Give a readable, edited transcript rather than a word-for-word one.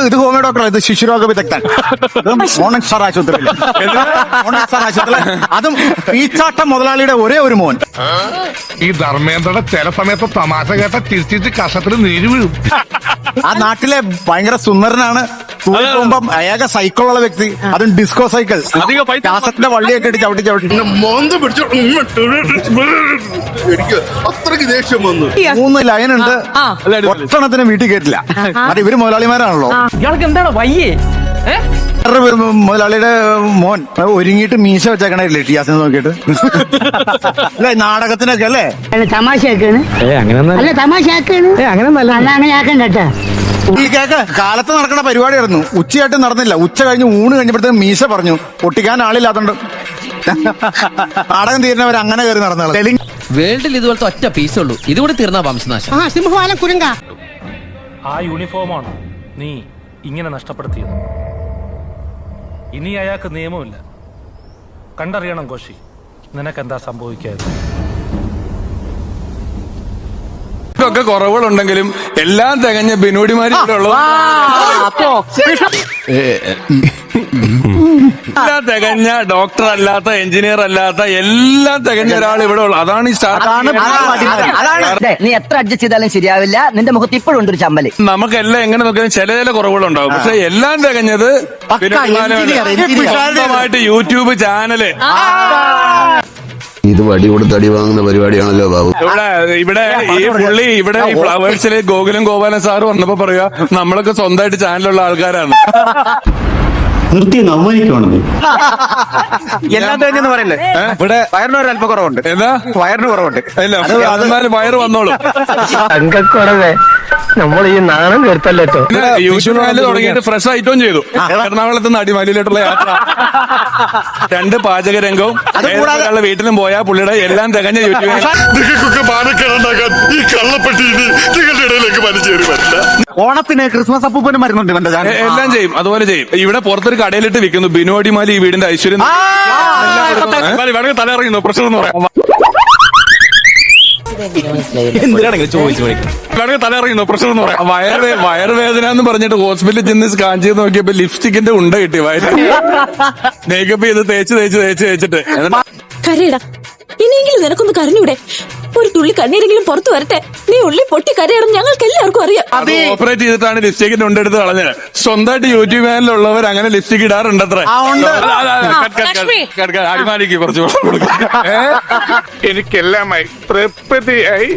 ഇത് ഹോമിയോ ഡോക്ടറാണ്, ഇത് ശിശുരോഗ വിദഗ്ധൻ. മോണക് സാർ ആശുപത്രിയിൽ, മോണക് സാർ ആശുപത്രി. അതും ഈച്ചാട്ട മുതലാളിയുടെ ഒരേ ഒരു മോൻ. ഈ ധർമ്മേന്ദ്രയുടെ ചില സമയത്ത് തമാശ കേട്ട ചിരിച്ചിട്ട് കഷത്തിൽ നീര് വീഴും. ആ നാട്ടിലെ ഭയങ്കര സുന്ദരനാണ്. സ്കൂളിൽ പോകുമ്പം ഏക സൈക്കിളുള്ള വ്യക്തി, അതും ഡിസ്കോ സൈക്കിൾ. കാസറ്റിന്റെ വള്ളിയൊക്കെ ഇട്ട് ചവിട്ടി ചവിട്ടി എനിക്ക് അത്രയ്ക്ക് ദേഷ്യം വന്നു. 3 ലൈനുണ്ട്, ഒറ്റണത്തിന് വീട്ടിൽ കയറ്റില്ല. അത് ഇവര് മുതലാളിമാരാണല്ലോ. ഇയാൾക്ക് എന്താണ് വയ്യേ? മുതലാളിയുടെ മോൻ ഒരുങ്ങിയിട്ട് മീശ വെച്ചേക്കണല്ലേ ടിയാസിനെ നോക്കിയിട്ട്. അല്ലെ നാടകത്തിനൊക്കെ അല്ലേ തമാശയാക്കാണ്. അല്ല തമാശയാക്കാണ്. അങ്ങനെ ആക്കണ്ടട്ടാ. ഈ കേക്ക് കാലത്ത് നടക്കുന്ന പരിപാടിയായിരുന്നു. ഉച്ചയായിട്ട് നടന്നില്ല. ഉച്ച കഴിഞ്ഞ് ഊണ് കഴിഞ്ഞപ്പോഴത്തേക്കും മീശ പറഞ്ഞു പൊട്ടിക്കാൻ ആളില്ലാത്തോണ്ട് നാടകം തീരുന്നവർ അങ്ങനെ കയറി നടന്നു. വേൾഡിൽ ഇതുപോലത്തെ ഒറ്റ പീസേ ഉള്ളൂ. ഇതുകൂടി തീർന്നാ വംശനാശം. സിംഹവാലം കുരങ്ക. ആ യൂണിഫോമാണ് നീ ഇങ്ങനെ നഷ്ടപ്പെടുത്തിയത്. ഇനി അയാൾക്ക് നിയമമില്ല. കണ്ടറിയണം കോശി, നിനക്കെന്താ സംഭവിക്കാതെ. ഒക്കെ കുറവുകളുണ്ടെങ്കിലും എല്ലാം തികഞ്ഞ ബിനോടിമാരി ഇവിടെ ഉള്ളത്. എല്ലാം തികഞ്ഞ ഡോക്ടർ അല്ലാത്ത, എഞ്ചിനീയർ അല്ലാത്ത, എല്ലാം തികഞ്ഞ ഒരാൾ ഇവിടെ ഉള്ളു. അതാണ് ഈ നീ എത്ര അഡ്ജസ്റ്റ് ചെയ്താലും ശരിയാവില്ല. നിന്റെ മുഖത്ത് ഇപ്പോഴും ഉണ്ട് ഒരു ചമ്മല്. നമുക്കെല്ലാം എങ്ങനെ നോക്കിയാലും ചില കുറവുകളുണ്ടാവും. പക്ഷെ എല്ലാം തികഞ്ഞത് സ്വന്തമായിട്ട് യൂട്യൂബ് ചാനല്. ഇത് വടി കൊടുത്ത് അടി വാങ്ങുന്ന പരിപാടിയാണല്ലോ ബാബു. ഇവിടെ ഈ പുള്ളി ഇവിടെ ഈ ഫ്ലവേഴ്സില് ഗോകുലം ഗോപാലൻ സാറ് വന്നപ്പോ പറയാ നമ്മളൊക്കെ സ്വന്തമായിട്ട് ചാനലുള്ള ആൾക്കാരാണ്. നിർത്തി അവമാനിക്കുവാണെന്ന് എല്ലാം തേഞ്ഞെന്ന് പറയല്ലേ. ഇവിടെ വയറിന് ഒരു അല്പം കുറവുണ്ട്. എന്താ വയറിന് കുറവുണ്ട്. ഇല്ല, അതെന്നാലും വയറ് വന്നോളൂ. തങ്കക്കുറവേ, നമ്മൾ ഈ നാണം കേട്ടല്ലോ. യൂട്യൂബ് ചാനൽ തുടങ്ങിയിട്ട് ഫ്രഷ് ഐറ്റവും ചെയ്തു. എറണാകുളത്ത് നിന്ന് അടിമാലിയിലോട്ടുള്ള യാത്ര, 2 പാചക രംഗവും, ഒരാളുടെ വീട്ടിലും പോയാ പുള്ളിയുടെ എല്ലാം തികഞ്ഞ യൂട്യൂബ്. നിങ്ങൾക്കൊക്കെ മാനക്കേടുണ്ടാക്കാൻ ഈ കള്ളപ്പെട്ടി നിങ്ങളുടെ ഇടയിലേക്ക് വലിച്ചേറി പറ്റില്ല. ഓണത്തിന് ക്രിസ്മസ് അപ്പൂപ്പനും വരുന്നുണ്ട് ഇവന്റെ ചാനൽ. എല്ലാം ചെയ്യും, അതുപോലെ ചെയ്യും. ഇവിടെ പുറത്തൊരു കടയിലിട്ട് വിൽക്കുന്നു ബിനോടിമാലി ഈ വീടിന്റെ ഐശ്വര്യം. തല ഇറങ്ങുന്നു പ്രശ്നം എന്ന് പറയാം. തല ഇറങ്ങുന്നു പ്രശ്നം എന്ന് പറയാം. വയറുവേദന എന്ന് പറഞ്ഞിട്ട് ഹോസ്പിറ്റലിൽ ചെന്ന് സ്കാൻ ചെയ്ത് നോക്കിയപ്പോ ലിപ്സ്റ്റിക്കിന്റെ ഉണ്ട കിട്ടി വയറ്. മേക്കപ്പ് ചെയ്ത് തേച്ചിട്ട് കരയടാ, ഇനിയെങ്കിലും നിനക്കൊന്ന് കരഞ്ഞൂടെ? ഒരു തുള്ളി കണ്ണീരെങ്കിലും പുറത്തു വരട്ടെ. നീ ഉള്ളി പൊട്ടി കരയണം, ഞങ്ങൾക്ക് എല്ലാവർക്കും അറിയാം. അത് ഓപ്പറേറ്റ് ചെയ്തിട്ടാണ് ലിപ്സ്റ്റിക്കിന്റെ ഉണ്ടെടുത്ത് കളഞ്ഞത്. സ്വന്തമായിട്ട് യൂട്യൂബ് ചാനലുള്ളവർ അങ്ങനെ ലിപ്സ്റ്റിക് ഇടാറുണ്ടത്രേ. അടിമാലിക്ക് കുറച്ച് എനിക്കെല്ലാമായി തൃപ്തിയായി.